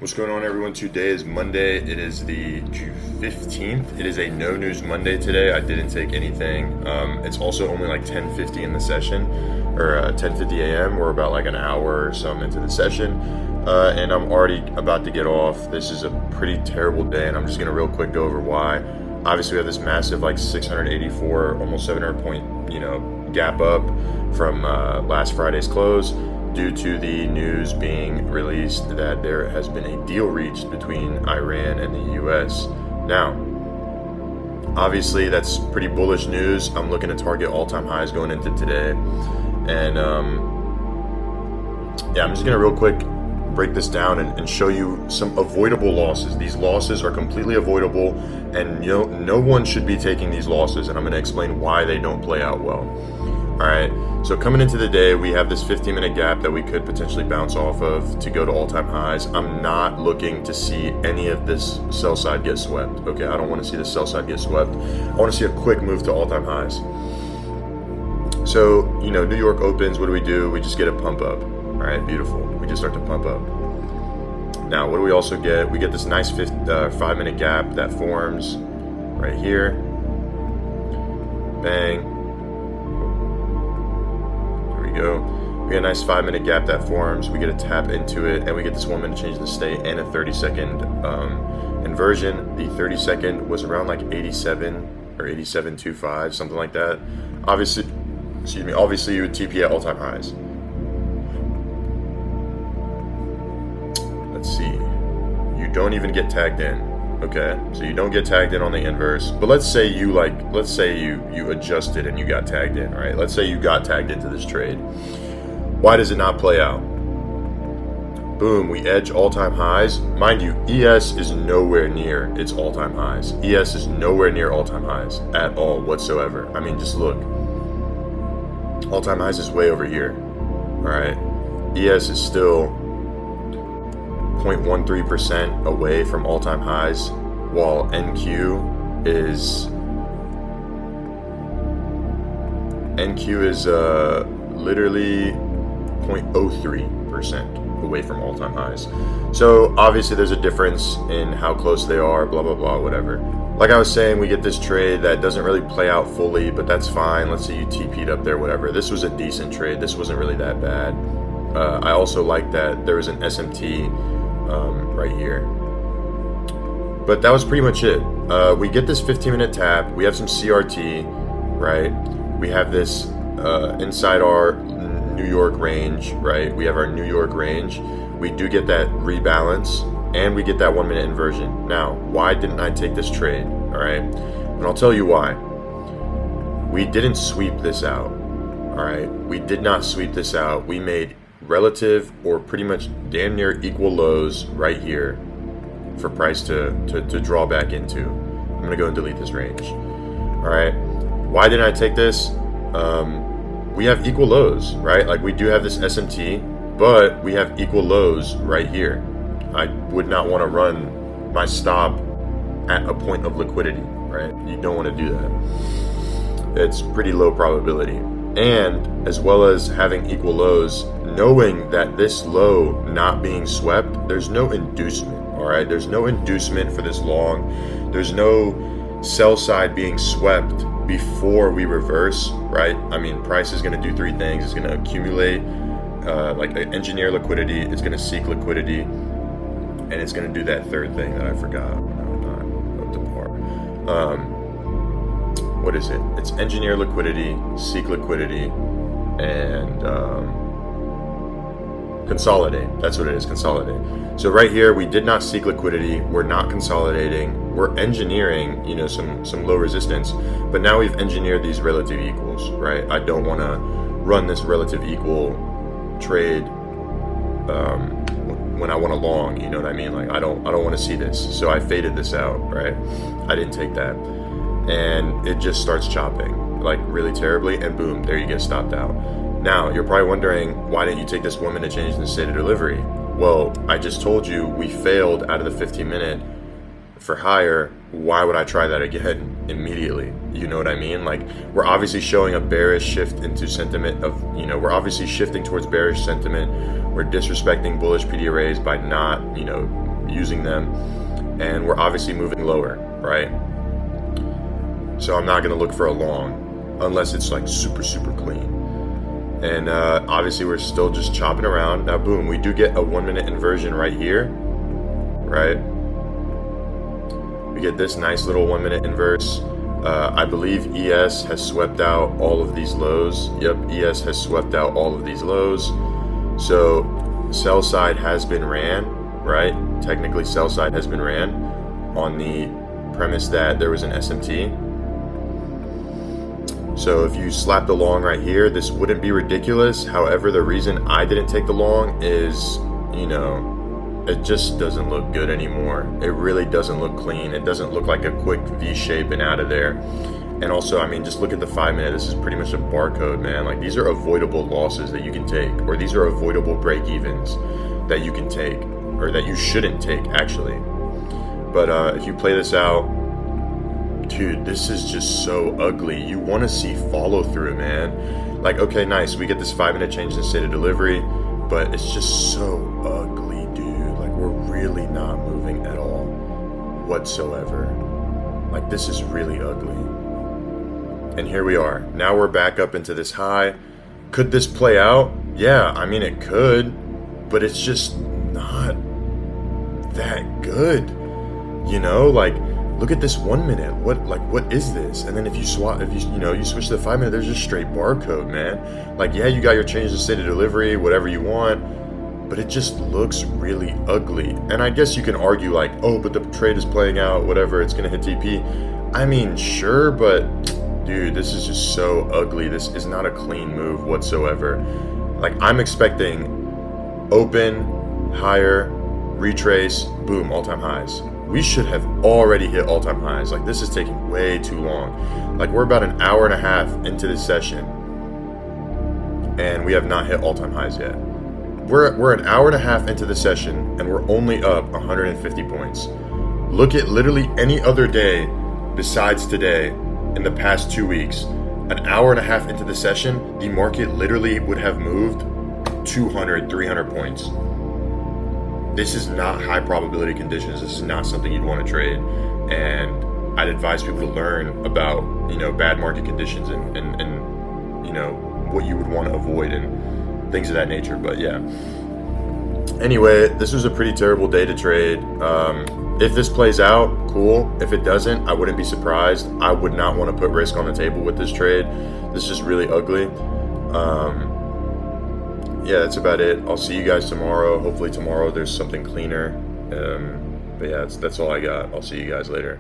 What's going on, everyone? Today is Monday. It is the 15th. It is a no news Monday today. I didn't take anything. It's also only like 10:50 in the session, or 10:50 a.m. We're about like an hour or so into the session, and I'm already about to get off. This is a pretty terrible day, and I'm just gonna real quick go over why. Obviously, we have this massive like 684, almost 700 point, gap up from last Friday's close, due to the news being released that there has been a deal reached between Iran and the US. Now, obviously, that's pretty bullish news. I'm looking to target all-time highs going into today. And I'm just going to real quick break this down and show you some avoidable losses. These losses are completely avoidable, and no one should be taking these losses, and I'm going to explain why they don't play out well. All right, so coming into the day, we have this 15-minute gap that we could potentially bounce off of to go to all-time highs. I'm not looking to see any of this sell side get swept. Okay, I don't want to see the sell side get swept. I want to see a quick move to all-time highs. So, New York opens. What do? We just get a pump up. All right, beautiful. We just start to pump up. Now, what do we also get? We get this nice 5-minute gap that forms right here. Bang. Go. We get a nice 5-minute gap that forms. We get a tap into it, and we get this 1-minute change in the state and a 30-second inversion. The 30-second was around like 87 or 87.25, something like that. Obviously, you would TP at all-time highs. Let's see. You don't even get tagged in. Okay, so you don't get tagged in on the inverse, but let's say you adjusted and you got tagged in, right? Let's say you got tagged into this trade. Why does it not play out? Boom, we edge all-time highs. Mind you, ES is nowhere near its all-time highs. ES is nowhere near all-time highs at all whatsoever. I mean, just look. All-time highs is way over here, all right? ES is still 0.13% away from all-time highs, while NQ is literally 0.03% away from all-time highs. So obviously there's a difference in how close they are, blah blah blah, whatever. Like I was saying, we get this trade that doesn't really play out fully, but that's fine. Let's say you TP'd up there, whatever. This was a decent trade. This wasn't really that bad. I also like that there was an SMT right here. But that was pretty much it. We get this 15-minute tap. We have some CRT, right? We have this inside our New York range, right? We have our New York range. We do get that rebalance, and we get that 1-minute inversion. Now, why didn't I take this trade? All right, and I'll tell you why. We didn't sweep this out. All right, we did not sweep this out. We made relative or pretty much damn near equal lows right here for price to draw back into. I'm gonna go and delete this range. All right, why didn't I take this? We have equal lows, right? Like, we do have this SMT, but we have equal lows right here. I would not want to run my stop at a point of liquidity, right? You don't want to do that. It's pretty low probability. And as well as having equal lows, knowing that this low not being swept, there's no inducement, all right? There's no inducement for this long. There's no sell side being swept before we reverse, right? I mean, price is going to do three things. It's going to accumulate, engineer liquidity. It's going to seek liquidity. And it's going to do that third thing that I forgot. No, not up to par. What is it? It's engineer liquidity, seek liquidity, and consolidate. That's what it is, consolidate. So right here, we did not seek liquidity. We're not consolidating. We're engineering, some low resistance. But now we've engineered these relative equals, right? I don't want to run this relative equal trade when I want a long. You know what I mean? Like, I don't want to see this. So I faded this out, right? I didn't take that. And it just starts chopping, like, really terribly, and boom, there you get stopped out. Now, you're probably wondering, why didn't you take this 1-minute change in the state of delivery? Well, I just told you we failed out of the 15-minute for higher. Why would I try that again immediately? You know what I mean? Like, we're obviously showing a bearish shift into sentiment of, we're obviously shifting towards bearish sentiment. We're disrespecting bullish PD arrays by not, using them, and we're obviously moving lower, right? So I'm not going to look for a long unless it's like super, super clean. And obviously we're still just chopping around. Now, boom, we do get a 1 minute inversion right here, right? We get this nice little 1 minute inverse. I believe ES has swept out all of these lows. Yep, ES has swept out all of these lows. So sell side has been ran, right? Technically sell side has been ran on the premise that there was an SMT. So if you slap the long right here, this wouldn't be ridiculous. However, the reason I didn't take the long is, you know, it just doesn't look good anymore. It really doesn't look clean. It doesn't look like a quick V shape and out of there. And also, I mean, just look at the 5 minute. This is pretty much a barcode, man. Like, these are avoidable losses that you can take, or these are avoidable break evens that you can take, or that you shouldn't take, actually. But if you play this out, dude, this is just so ugly. You want to see follow through, man. Like, okay, nice. We get this 5 minute change in state of delivery, but it's just so ugly, dude. Like, we're really not moving at all whatsoever. Like, this is really ugly. And here we are. Now we're back up into this high. Could this play out? Yeah, I mean, it could, but it's just not that good. You know, like, look at this 1 minute. What is this? And then if you swap, you switch to the 5 minute, there's just straight barcode, man. Like, yeah, you got your change of state of delivery, whatever you want, but it just looks really ugly. And I guess you can argue like, oh, but the trade is playing out, whatever, it's gonna hit TP. I mean, sure, but dude, this is just so ugly. This is not a clean move whatsoever. Like, I'm expecting open, higher, retrace, boom, all-time highs. We should have already hit all-time highs. Like, this is taking way too long. Like, we're about an hour and a half into this session, and we have not hit all-time highs yet. We're an hour and a half into the session, and we're only up 150 points. Look at literally any other day besides today in the past 2 weeks. An hour and a half into the session, the market literally would have moved 200, 300 points. This is not high probability conditions. This is not something you'd want to trade. And I'd advise people to learn about, bad market conditions and what you would want to avoid and things of that nature. But yeah. Anyway, this was a pretty terrible day to trade. If this plays out, cool. If it doesn't, I wouldn't be surprised. I would not want to put risk on the table with this trade. This is just really ugly. Yeah, that's about it. I'll see you guys tomorrow. Hopefully tomorrow there's something cleaner. But yeah, that's all I got. I'll see you guys later.